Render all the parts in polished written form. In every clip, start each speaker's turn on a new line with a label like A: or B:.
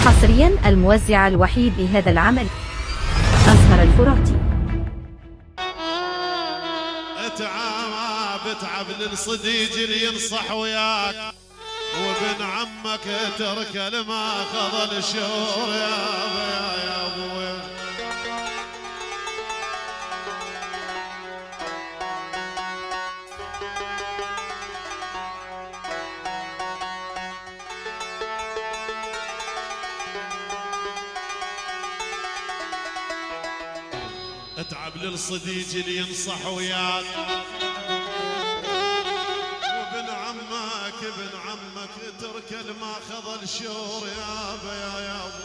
A: حصريا الموزع الوحيد لهذا العمل أزهر الفراتي.
B: اتعب للصديق اللي ينصح وياك، وابن عمك ترك لما خذ الشور يا ابوي. اتعب للصديق اللي ينصح وياك، وابن عمك ترك ما خذ الشور يا ابو.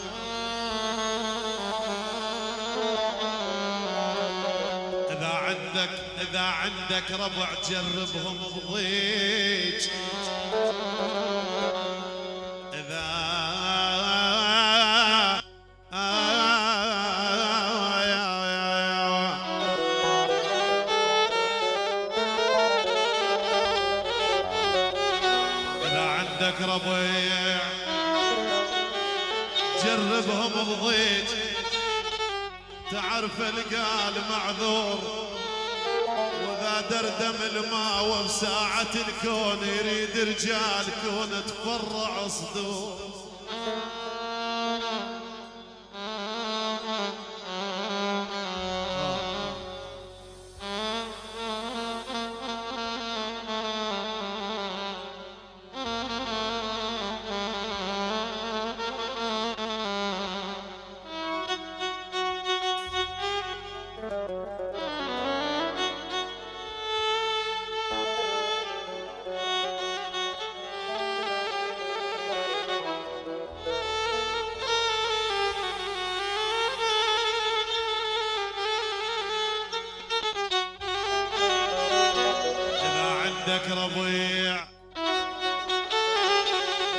B: اذا عندك ربع جربهم بضيج، ربيع جربهم بضيج، تعرف القال معذور، واذا دردم الماء وبساعة الكون يريد رجال كون تفرع صدور. ربيع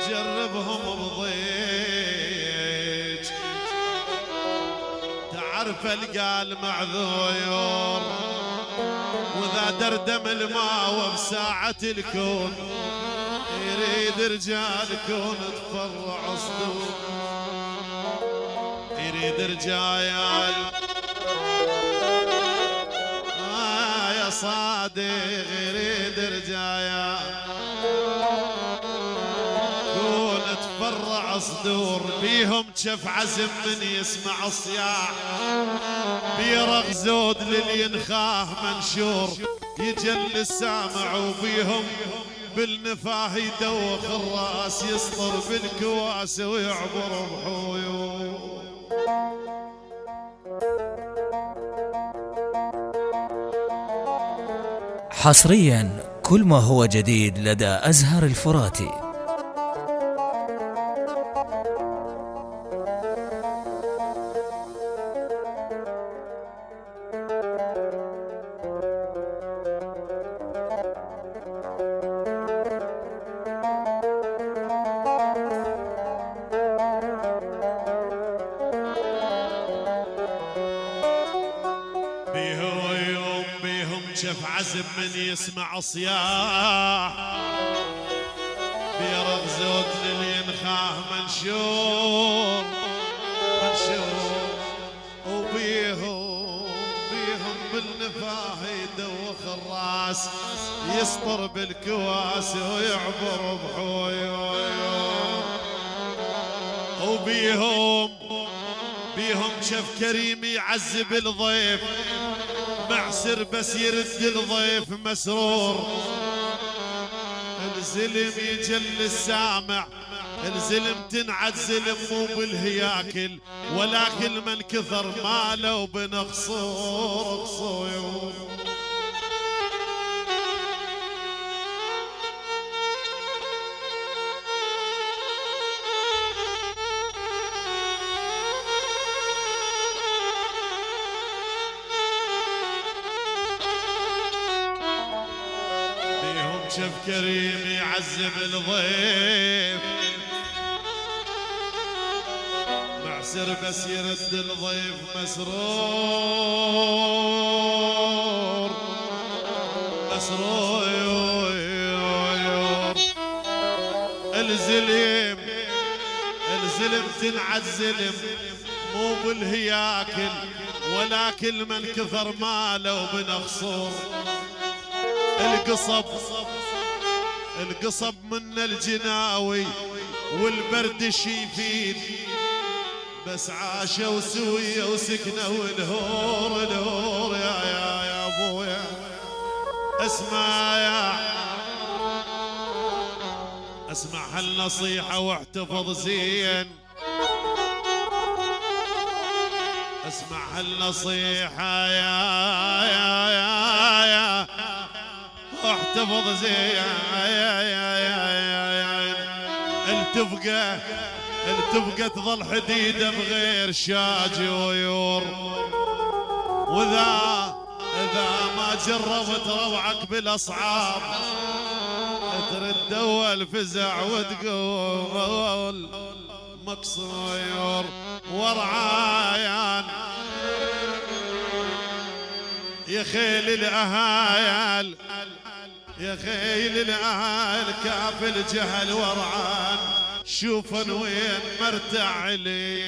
B: جربهم بضيج، تعرف القال معذور، واذا دردم الماء وبساعة الكون يريد رجال كون تفرع صدور، يريد رجال يا صادق، يريد رجايا كون تفرع صدور. بيهم شف عزم من يسمع الصياح، بيرغ زود للينخاه منشور يجل السامع، وبيهم بالنفاه يدوخ الراس يسطر بالكواس ويعبر بحويو.
C: حصريا كل ما هو جديد لدى أزهر الفراتي.
B: شف عزم من يسمع صياح، بيرغ زود للينخاه منشور، وبيهم بالنفاه يدوخ الراس يسطر بالكواس ويعبر بحويو. وبيهم شف كريم يعذب الضيف، معسر بس يرد الضيف مسرور. الزلم يجل السامع، الزلم تنعد زلم مو بالهياكل، ولكن من كثر ماله وبنخصور خصوير. شف كريم يعذب الضيف، معسر بس يرد الضيف مسرور. الزلم الزلم تنعزلم مو بالهياكل ولكن من كثر ماله وبنخصر. القصب من الجناوي والبرد شيفين بس عاشوا سوية وسكنوا الهور يا ابويا. اسمع هالنصيحة واحتفظ زين، اسمع هالنصيحة يا واحتفظ زين. التفقة تظل حديدة بغير شاجي ويور، واذا ما جربت روعك بالاصعاب ترد اول فزع وتقول مكسور ورعايان. يا خيل الاهايل يا خيل الاهايل كاف الجهل ورعان شوفن وين مرتع لي.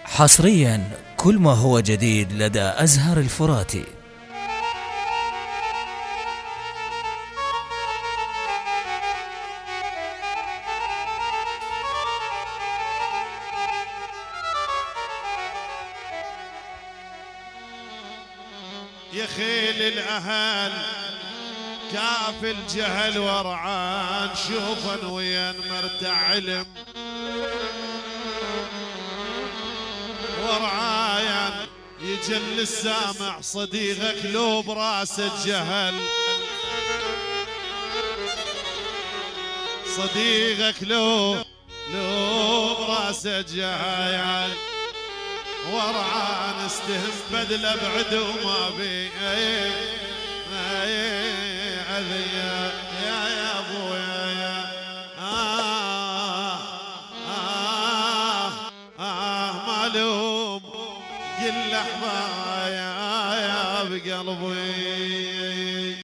C: حصريا كل ما هو جديد لدى أزهر الفراتي.
B: يا خيل الأهل كاف الجهل ورعان شوفن وين مرتع علم ورعايان. يجل السامع صديقك لو براس الجهل، صديقك لو براس الجهل ورعان استهم بدل ابعد وما بي اذي يا ابويا مالوم قل لحظة يا بقلبي.